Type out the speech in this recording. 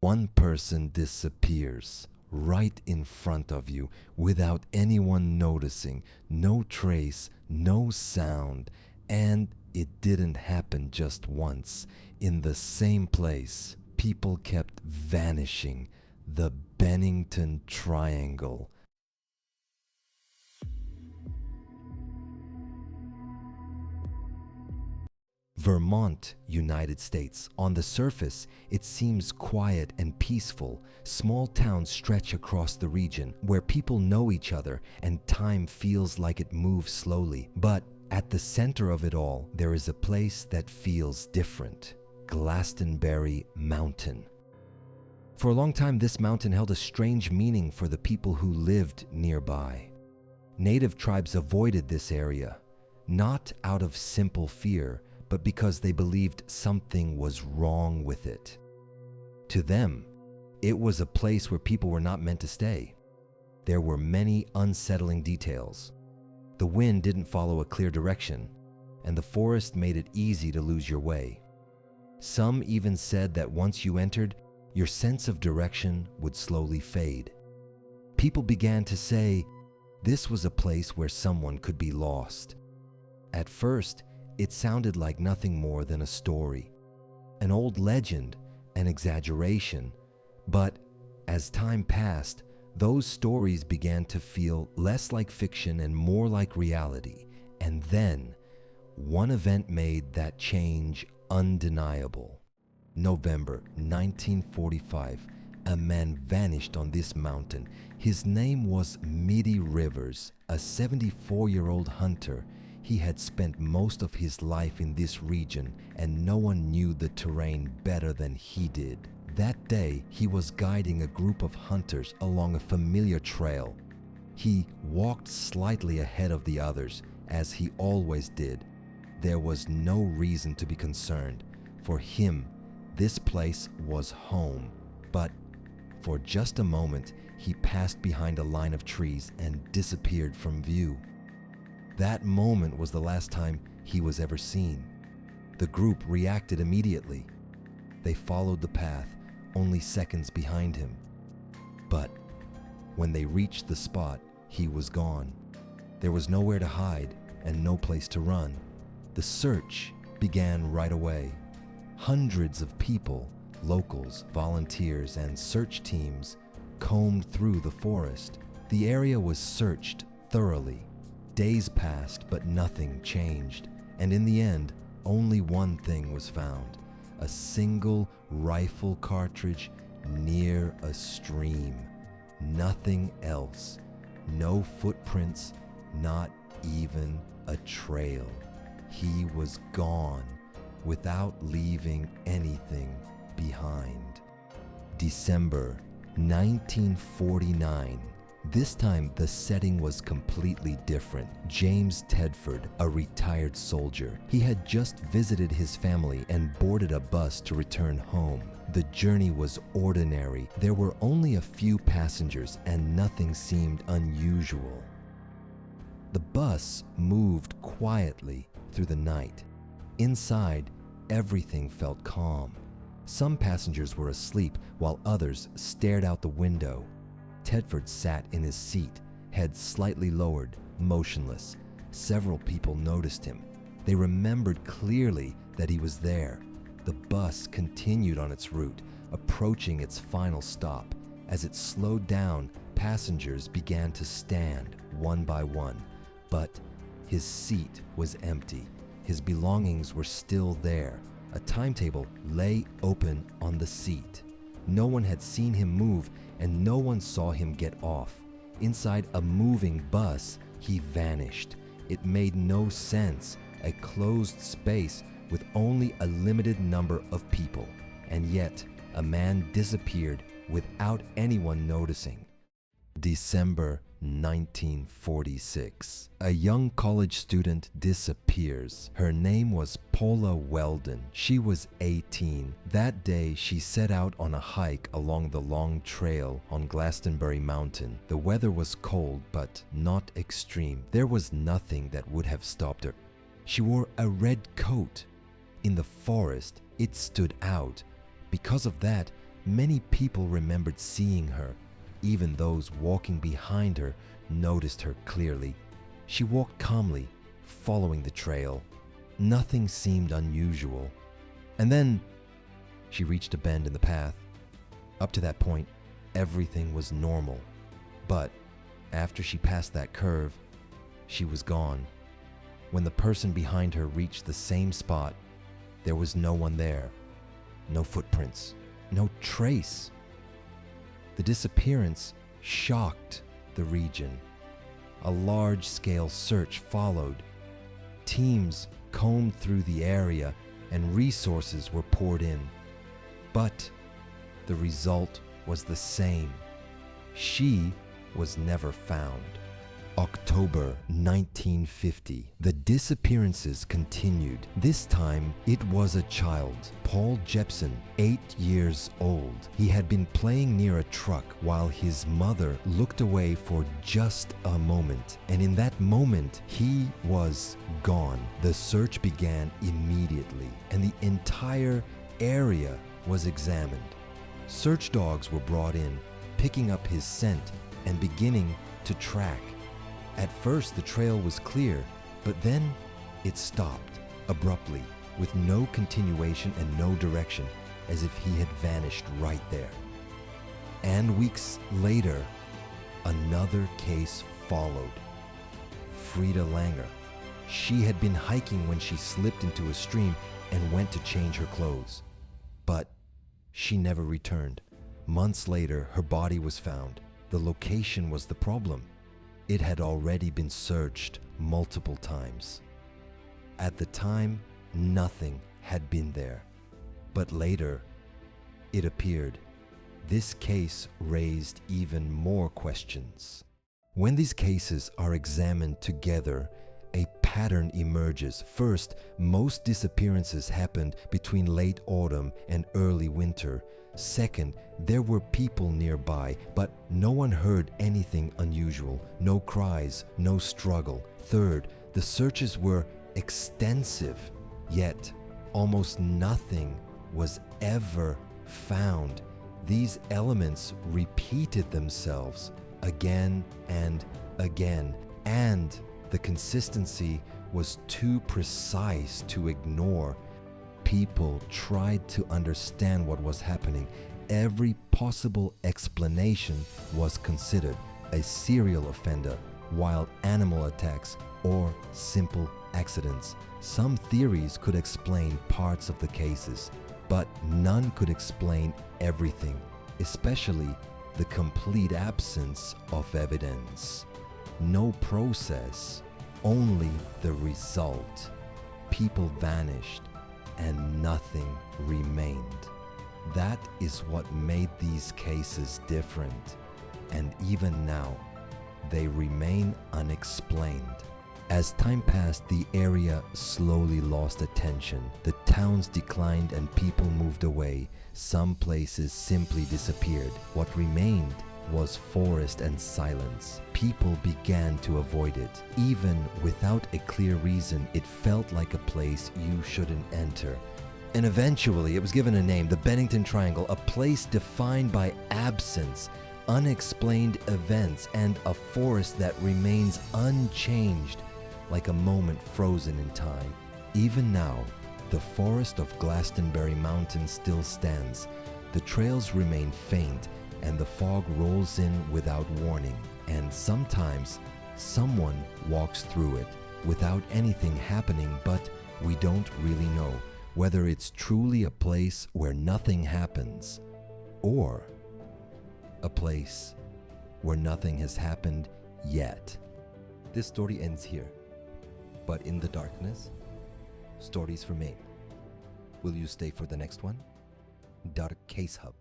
One person disappears right in front of you without anyone noticing, no trace, no sound, and it didn't happen just once. In the same place, people kept vanishing. The Bennington Triangle. Vermont, United States. On the surface, it seems quiet and peaceful. Small towns stretch across the region where people know each other and time feels like it moves slowly. But at the center of it all, there is a place that feels different. Glastonbury Mountain. For a long time, this mountain held a strange meaning for the people who lived nearby. Native tribes avoided this area, not out of simple fear, but because they believed something was wrong with it. To them, it was a place where people were not meant to stay. There were many unsettling details. The wind didn't follow a clear direction, and the forest made it easy to lose your way. Some even said that once you entered, your sense of direction would slowly fade. People began to say this was a place where someone could be lost. At first, it sounded like nothing more than a story, an old legend, an exaggeration. But as time passed, those stories began to feel less like fiction and more like reality. And then, one event made that change undeniable. November 1945, a man vanished on this mountain. His name was Mitty Rivers, a 74-year-old hunter. He had spent most of his life in this region, and no one knew the terrain better than he did. That day, he was guiding a group of hunters along a familiar trail. He walked slightly ahead of the others, as he always did. There was no reason to be concerned. For him, this place was home. But for just a moment, he passed behind a line of trees and disappeared from view. That moment was the last time he was ever seen. The group reacted immediately. They followed the path, only seconds behind him. But when they reached the spot, he was gone. There was nowhere to hide and no place to run. The search began right away. Hundreds of people, locals, volunteers, and search teams combed through the forest. The area was searched thoroughly. Days passed, but nothing changed. And in the end, only one thing was found: a single rifle cartridge near a stream. Nothing else. No footprints, not even a trail. He was gone without leaving anything behind. December 1949. This time, the setting was completely different. James Tedford, a retired soldier, he had just visited his family and boarded a bus to return home. The journey was ordinary. There were only a few passengers and nothing seemed unusual. The bus moved quietly through the night. Inside, everything felt calm. Some passengers were asleep while others stared out the window. Tedford sat in his seat, head slightly lowered, motionless. Several people noticed him. They remembered clearly that he was there. The bus continued on its route, approaching its final stop. As it slowed down, passengers began to stand one by one. But his seat was empty. His belongings were still there. A timetable lay open on the seat. No one had seen him move, and no one saw him get off. Inside a moving bus, he vanished. It made no sense. A closed space with only a limited number of people. And yet, a man disappeared without anyone noticing. December 1946. A young college student disappears. Her name was Paula Weldon. She was 18. That day, she set out on a hike along the long trail on Glastonbury Mountain. The weather was cold, but not extreme. There was nothing that would have stopped her. She wore a red coat. In the forest, it stood out. Because of that, Many people remembered seeing her. Even those walking behind her noticed her clearly. She walked calmly, following the trail. Nothing seemed unusual. And then she reached a bend in the path. Up to that point, everything was normal. But after she passed that curve, she was gone. When the person behind her reached the same spot, there was no one there. No footprints, no trace. The disappearance shocked the region. A large-scale search followed. Teams combed through the area and resources were poured in. But the result was the same. She was never found. October 1950. The disappearances continued. This time, it was a child, Paul Jepson, 8 years old. He had been playing near a truck while his mother looked away for just a moment. And in that moment, he was gone. The search began immediately, and the entire area was examined. Search dogs were brought in, picking up his scent and beginning to track. At first, the trail was clear, but then it stopped abruptly, with no continuation and no direction, as if he had vanished right there. And weeks later, another case followed. Frida Langer. She had been hiking when she slipped into a stream and went to change her clothes. But she never returned. Months later, her body was found. The location was the problem. It had already been searched multiple times. At the time, nothing had been there. But later, it appeared. This case raised even more questions. When these cases are examined together, a pattern emerges. First, most disappearances happened between late autumn and early winter. Second, there were people nearby, but no one heard anything unusual. No cries, no struggle. Third, the searches were extensive, yet almost nothing was ever found. These elements repeated themselves again and again, and the consistency was too precise to ignore. People tried to understand what was happening. Every possible explanation was considered: a serial offender, wild animal attacks, or simple accidents. Some theories could explain parts of the cases, but none could explain everything, especially the complete absence of evidence. No process, only the result. People vanished and nothing remained. That is what made these cases different, and even now, they remain unexplained. As time passed, the area slowly lost attention. The towns declined and people moved away. Some places simply disappeared. What remained was forest and silence. People began to avoid it. Even without a clear reason, it felt like a place you shouldn't enter. And eventually it was given a name, the Bennington Triangle, a place defined by absence, unexplained events, and a forest that remains unchanged, like a moment frozen in time. Even now, the forest of Glastonbury Mountain still stands. The trails remain faint, and the fog rolls in without warning. And sometimes, someone walks through it without anything happening, but we don't really know whether it's truly a place where nothing happens, or a place where nothing has happened yet. This story ends here, but in the darkness, stories remain. Will you stay for the next one? Dark Case Hub.